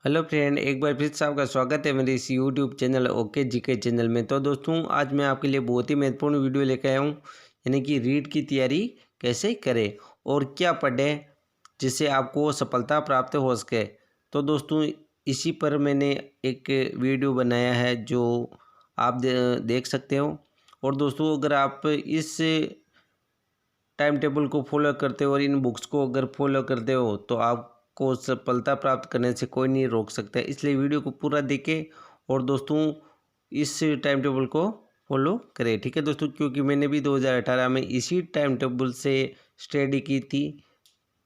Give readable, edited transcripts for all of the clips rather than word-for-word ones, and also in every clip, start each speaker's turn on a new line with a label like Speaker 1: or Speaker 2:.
Speaker 1: Hello friend, एक बार फिर से आपका स्वागत है मेरे इस YouTube channel okay GK channel में। तो दोस्तों, आज मैं आपके लिए बहुत ही महत्वपूर्ण वीडियो लेकर आया हूँ, यानी कि रीट की तैयारी कैसे करें और क्या पढ़ें जिससे आपको सफलता प्राप्त हो सके। तो दोस्तों, इसी पर मैंने एक वीडियो बनाया है जो आप देख सकते हो। और दोस्तों, अगर आप इस टाइम टेबल को फॉलो करते हो और इन बुक्स को अगर फॉलो करते हो तो आपको सफलता प्राप्त करने से कोई नहीं रोक सकता है। इसलिए वीडियो को पूरा देखें और दोस्तों इस टाइम टेबल को फॉलो करें। ठीक है दोस्तों, क्योंकि मैंने भी 2018 में इसी टाइम टेबल से स्टडी की थी,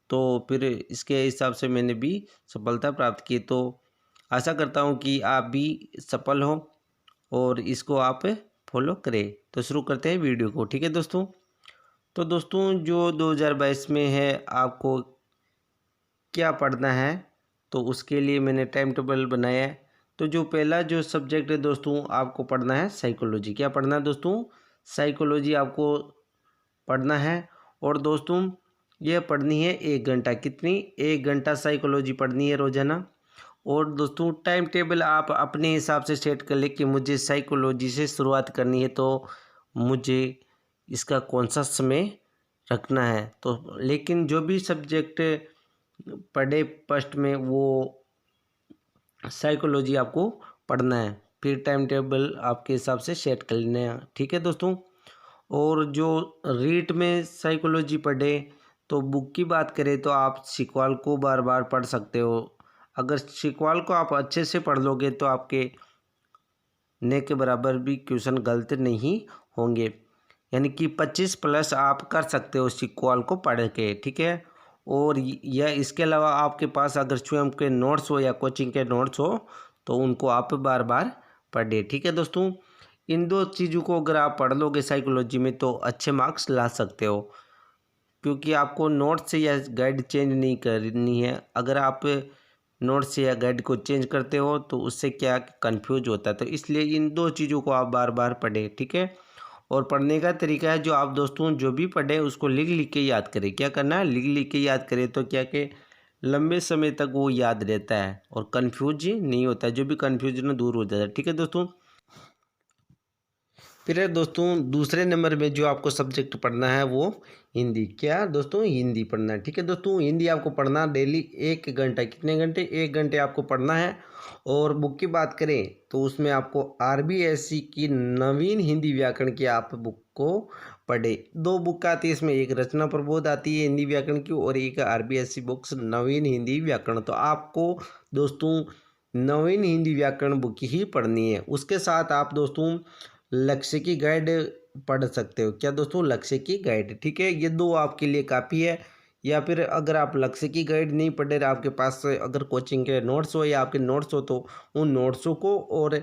Speaker 1: तो फिर इसके हिसाब से मैंने भी सफलता प्राप्त की। तो आशा करता हूँ कि आप भी सफल हो और इसको आप फॉलो करें। तो शुरू करते हैं वीडियो को। ठीक है दोस्तों, तो दोस्तों जो 2022 में है आपको क्या पढ़ना है, तो उसके लिए मैंने टाइम टेबल बनाया है। तो जो पहला जो सब्जेक्ट है दोस्तों, आपको पढ़ना है साइकोलॉजी। क्या पढ़ना है दोस्तों? साइकोलॉजी आपको पढ़ना है। और दोस्तों ये पढ़नी है 1 घंटा। कितनी? 1 घंटा साइकोलॉजी पढ़नी है रोजाना। और दोस्तों टाइम टेबल आप अपने हिसाब से सेट कर ले कि मुझे साइकोलॉजी से शुरुआत करनी है, तो मुझे इसका कौन सा समय रखना है। तो लेकिन जो भी सब्जेक्ट पढ़े फर्स्ट में, वो साइकोलॉजी आपको पढ़ना है। फिर टाइम टेबल आपके हिसाब से सेट कर लेना है। ठीक है दोस्तों, और जो रीट में साइकोलॉजी पढ़े, तो बुक की बात करें तो आप सीक्वल को बार बार पढ़ सकते हो। अगर सीक्वल को आप अच्छे से पढ़ लोगे तो आपके ने के बराबर भी क्वेश्चन गलत नहीं होंगे, यानी कि 25+ आप कर सकते हो सीक्वल को पढ़ के। ठीक है, और यह इसके अलावा आपके पास अगर स्वयं के नोट्स हो या कोचिंग के नोट्स हो तो उनको आप बार बार पढ़े। ठीक है दोस्तों, इन दो चीज़ों को अगर आप पढ़ लोगे साइकोलॉजी में तो अच्छे मार्क्स ला सकते हो, क्योंकि आपको नोट्स से या गाइड चेंज नहीं करनी है। अगर आप नोट्स से या गाइड को चेंज करते हो तो उससे क्या कंफ्यूज होता है। तो इसलिए इन दो चीज़ों को आप बार बार पढ़ें। ठीक है, और पढ़ने का तरीका है जो आप दोस्तों जो भी पढ़े उसको लिख लिख के याद करें। क्या करना है? लिख लिख के याद करें, तो क्या कि लंबे समय तक वो याद रहता है और कंफ्यूज नहीं होता है, जो भी कंफ्यूजन दूर हो जाता है। ठीक है दोस्तों, फिर है दोस्तों दूसरे नंबर में जो आपको सब्जेक्ट पढ़ना है वो हिंदी। क्या दोस्तों? हिंदी पढ़ना है। ठीक है दोस्तों, हिंदी आपको पढ़ना डेली 1 घंटा। कितने घंटे? 1 घंटे आपको पढ़ना है। और बुक की बात करें तो उसमें आपको आरबीएससी की नवीन हिंदी व्याकरण की आप बुक को पढ़े। 2 बुक आती है इसमें, एक रचना प्रबोध आती है हिंदी व्याकरण की और एक आरबीएससी बुक्स नवीन हिंदी व्याकरण। तो आपको दोस्तों नवीन हिंदी व्याकरण बुक ही पढ़नी है। उसके साथ आप दोस्तों लक्ष्य की गाइड पढ़ सकते हो। क्या दोस्तों? लक्ष्य की गाइड। ठीक है, ये 2 आपके लिए काफ़ी है। या फिर अगर आप लक्ष्य की गाइड नहीं पढ़ रहे, आपके पास अगर कोचिंग के नोट्स हो या आपके नोट्स हो, तो उन नोट्सों को और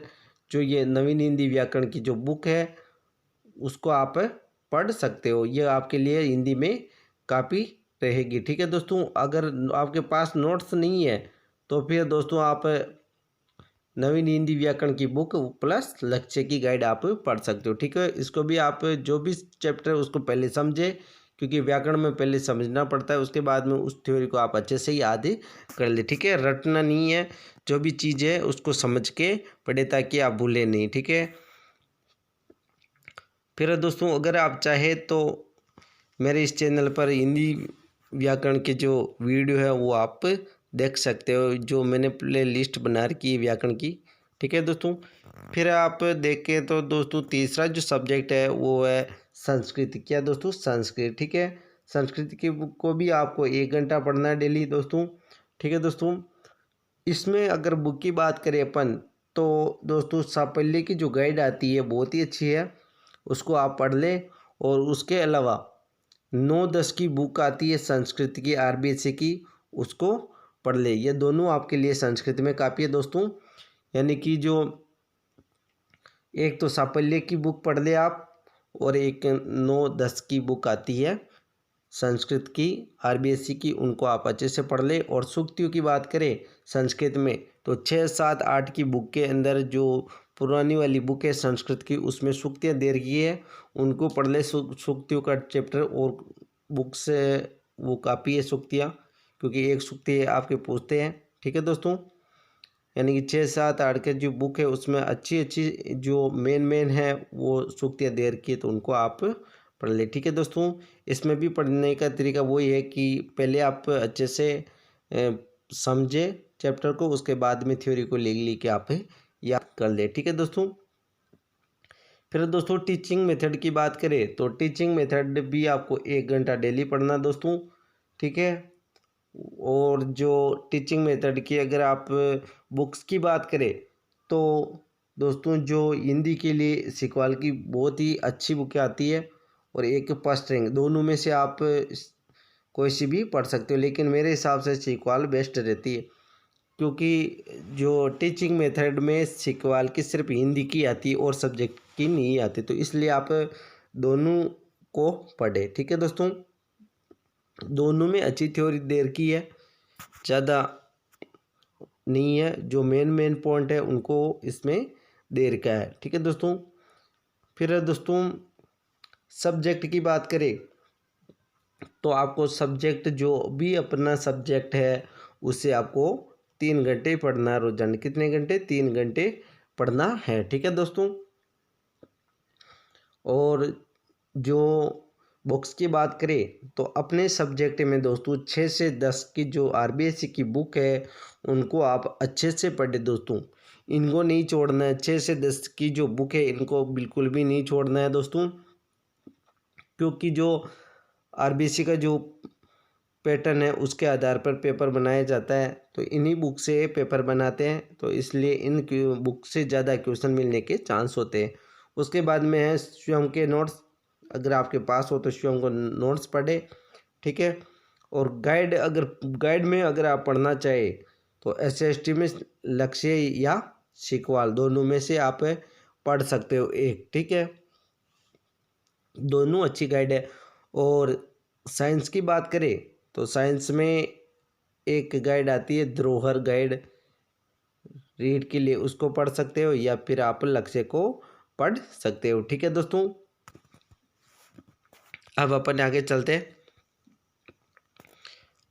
Speaker 1: जो ये नवीन हिंदी व्याकरण की जो बुक है उसको आप पढ़ सकते हो। ये आपके लिए हिंदी में काफ़ी रहेगी। ठीक है दोस्तों, अगर आपके पास नोट्स नहीं है तो फिर दोस्तों आप नवीन हिंदी व्याकरण की बुक प्लस लक्ष्य की गाइड आप पढ़ सकते हो। ठीक है, इसको भी आप जो भी चैप्टर है उसको पहले समझे, क्योंकि व्याकरण में पहले समझना पड़ता है, उसके बाद में उस थ्योरी को आप अच्छे से याद कर ले। ठीक है, रटना नहीं है, जो भी चीज़ है उसको समझ के पढ़े ताकि आप भूले नहीं। ठीक है, फिर दोस्तों अगर आप चाहे तो मेरे इस चैनल पर हिंदी व्याकरण के जो वीडियो है वो आप देख सकते हो, जो मैंने प्ले लिस्ट बना रखी है व्याकरण की। ठीक है दोस्तों, फिर आप देखें तो दोस्तों तीसरा जो सब्जेक्ट है वो है संस्कृत। क्या दोस्तों? संस्कृत। ठीक है, संस्कृत की बुक को भी आपको 1 घंटा पढ़ना है डेली दोस्तों। ठीक है दोस्तों, इसमें अगर बुक की बात करें अपन, तो दोस्तों साफल्य की जो गाइड आती है बहुत ही अच्छी है, उसको आप पढ़ लें। और उसके अलावा 9-10 की बुक आती है संस्कृत की आरबीएससी की, उसको पढ़ ले। ये दोनों आपके लिए संस्कृत में काफ़ी है दोस्तों, यानी कि जो एक तो साफल्य की बुक पढ़ ले आप, और एक 9-10 की बुक आती है संस्कृत की आरबीएससी की, उनको आप अच्छे से पढ़ ले। और सूक्तियों की बात करें संस्कृत में तो 6, 7, 8 की बुक के अंदर जो पुरानी वाली बुक है संस्कृत की, उसमें सूक्तियाँ दे रखी है, उनको पढ़ ले। सूक्तियों का चैप्टर और बुक से वो काफ़ी है सूक्तियाँ, क्योंकि एक सूक्ति आपके पूछते हैं। ठीक है दोस्तों, यानी कि 6-7-8 के जो बुक है उसमें अच्छी अच्छी जो मेन है वो सूक्तियाँ दे रखी है, तो उनको आप पढ़ ले। ठीक है दोस्तों, इसमें भी पढ़ने का तरीका वही है कि पहले आप अच्छे से समझे चैप्टर को, उसके बाद में थ्योरी को लिख के आप याद कर ले। ठीक है दोस्तों, फिर दोस्तों टीचिंग मेथड की बात करें तो टीचिंग मेथड भी आपको 1 घंटा डेली पढ़ना दोस्तों। ठीक है, और जो टीचिंग मेथड की अगर आप बुक्स की बात करें तो दोस्तों जो हिंदी के लिए सिकवाल की बहुत ही अच्छी बुक आती है, और एक फर्स्ट रैंक, दोनों में से आप कोई सी भी पढ़ सकते हो, लेकिन मेरे हिसाब से सिकवाल बेस्ट रहती है, क्योंकि जो टीचिंग मेथड में सिकवाल की सिर्फ हिंदी की आती है और सब्जेक्ट की नहीं आती, तो इसलिए आप दोनों को पढ़े। ठीक है दोस्तों, दोनों में अच्छी थ्योरी दे रखी है, ज़्यादा नहीं है, जो मेन पॉइंट है उनको इसमें दे रखा है। ठीक है दोस्तों, फिर दोस्तों सब्जेक्ट की बात करें तो आपको सब्जेक्ट जो भी अपना सब्जेक्ट है उसे आपको 3 घंटे पढ़ना है रोजाना। कितने घंटे? 3 घंटे पढ़ना है। ठीक है दोस्तों, और जो बुक्स की बात करें तो अपने सब्जेक्ट में दोस्तों 6 से 10 की जो आरबीएससी की बुक है उनको आप अच्छे से पढ़े दोस्तों, इनको नहीं छोड़ना है। 6 से 10 की जो बुक है इनको बिल्कुल भी नहीं छोड़ना है दोस्तों, क्योंकि जो आरबीएससी का जो पैटर्न है उसके आधार पर पेपर बनाया जाता है, तो इन्हीं बुक से पेपर बनाते हैं, तो इसलिए इन बुक से ज़्यादा क्वेश्चन मिलने के चांस होते हैं। उसके बाद में है स्वयं के नोट्स, अगर आपके पास हो तो स्वयं को नोट्स पढ़े। ठीक है, और गाइड में अगर आप पढ़ना चाहे तो एसएसटी में लक्ष्य या सिकवाल दोनों में से आप पढ़ सकते हो एक। ठीक है, दोनों अच्छी गाइड है। और साइंस की बात करें तो साइंस में एक गाइड आती है धरोहर गाइड, रीड के लिए उसको पढ़ सकते हो, या फिर आप लक्ष्य को पढ़ सकते हो। ठीक है दोस्तों, अब अपन आगे चलते हैं।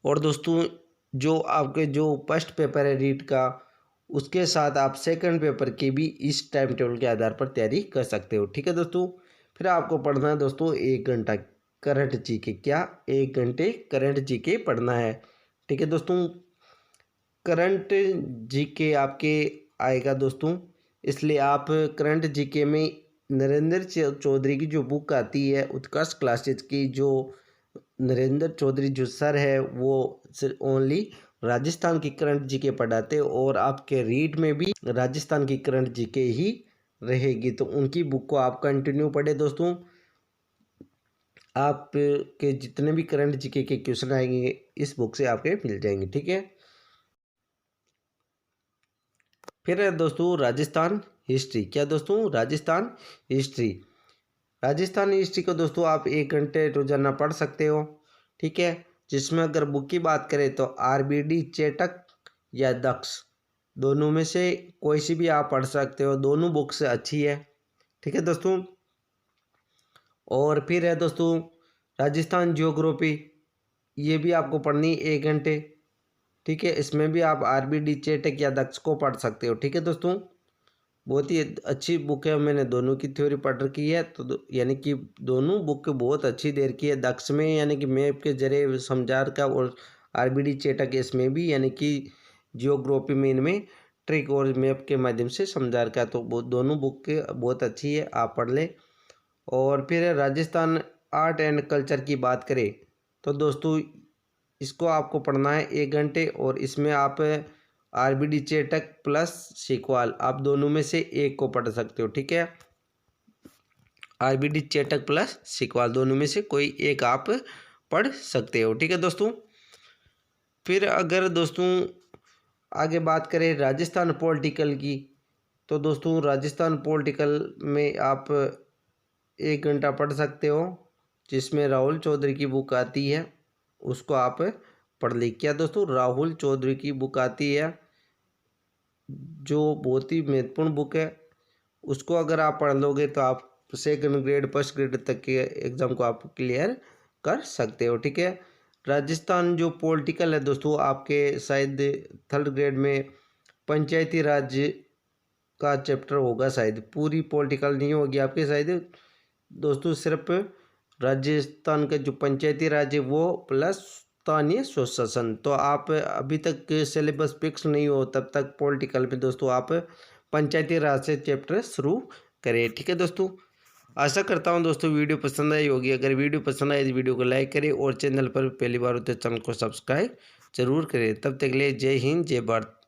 Speaker 1: और दोस्तों जो आपके जो फर्स्ट पेपर है रीड का, उसके साथ आप सेकंड पेपर की भी इस टाइम टेबल के आधार पर तैयारी कर सकते हो। ठीक है दोस्तों, फिर आपको पढ़ना है दोस्तों 1 घंटा करंट जीके। क्या? 1 घंटे करंट जीके पढ़ना है। ठीक है दोस्तों, करंट जीके आपके आएगा दोस्तों, इसलिए आप करंट जीके में नरेंद्र चौधरी की जो बुक आती है उत्कर्ष क्लासेज की, जो नरेंद्र चौधरी जो सर है वो सिर्फ ओनली राजस्थान की करंट जीके पढ़ाते, और आपके रीड में भी राजस्थान की करंट जीके ही रहेगी, तो उनकी बुक को आप कंटिन्यू पढ़े दोस्तों। आपके जितने भी करंट जीके के क्वेश्चन आएंगे इस बुक से आपके मिल जाएंगे। ठीक है, फिर है दोस्तों राजस्थान हिस्ट्री। क्या दोस्तों? राजस्थान हिस्ट्री। राजस्थान हिस्ट्री को दोस्तों आप 1 घंटे रोजाना पढ़ सकते हो। ठीक है, जिसमें अगर बुक की बात करें तो आरबीडी चेटक या दक्ष, दोनों में से कोई सी भी आप पढ़ सकते हो, दोनों बुक्स अच्छी है। ठीक है दोस्तों, और फिर है दोस्तों राजस्थान जियोग्राफी, ये भी आपको पढ़नी 1 घंटे। ठीक है, इसमें भी आप आरबीडी चेटक या दक्ष को पढ़ सकते हो। ठीक है दोस्तों, बहुत ही अच्छी बुक है, मैंने दोनों की थ्योरी पढ़ रखी है, तो यानी कि दोनों बुक बहुत अच्छी दे रखी है। दक्ष में यानी कि मैप के जरिए समझा रखा, और आरबीडी चेटक इसमें भी यानी कि जियोग्राफी में इनमें ट्रिक और मैप के माध्यम से समझा रखा, तो वो दोनों बुक बहुत अच्छी है, आप पढ़ लें। और फिर राजस्थान आर्ट एंड कल्चर की बात करें तो दोस्तों इसको आपको पढ़ना है 1 घंटे, और इसमें आप आरबीडी चेटक प्लस सिकवाल आप दोनों में से एक को पढ़ सकते हो। ठीक है, आरबीडी चेटक प्लस सिकवाल दोनों में से कोई एक आप पढ़ सकते हो। ठीक है दोस्तों, फिर अगर दोस्तों आगे बात करें राजस्थान पॉलिटिकल की, तो दोस्तों राजस्थान पॉलिटिकल में आप 1 घंटा पढ़ सकते हो, जिसमें राहुल चौधरी की बुक आती है उसको आप पढ़ ली। क्या दोस्तों? राहुल चौधरी की बुक आती है जो बहुत ही महत्वपूर्ण बुक है, उसको अगर आप पढ़ लोगे तो आप सेकंड ग्रेड फर्स्ट ग्रेड तक के एग्ज़ाम को आप क्लियर कर सकते हो। ठीक है, राजस्थान जो पॉलिटिकल है दोस्तों आपके शायद 3rd ग्रेड में पंचायती राज का चैप्टर होगा शायद, पूरी पॉलिटिकल नहीं होगी आपके शायद दोस्तों, सिर्फ राजस्थान का जो पंचायती राज है वो प्लस स्थानीय स्वशासन। तो आप अभी तक सिलेबस फिक्स नहीं हो तब तक पॉलिटिकल में दोस्तों आप पंचायती राज से चैप्टर शुरू करें। ठीक है दोस्तों, आशा करता हूं दोस्तों वीडियो पसंद आई होगी। अगर वीडियो पसंद आए तो वीडियो को लाइक करें और चैनल पर पहली बार हो तो चैनल को सब्सक्राइब जरूर करें। तब तक के लिए जय हिंद जय भारत।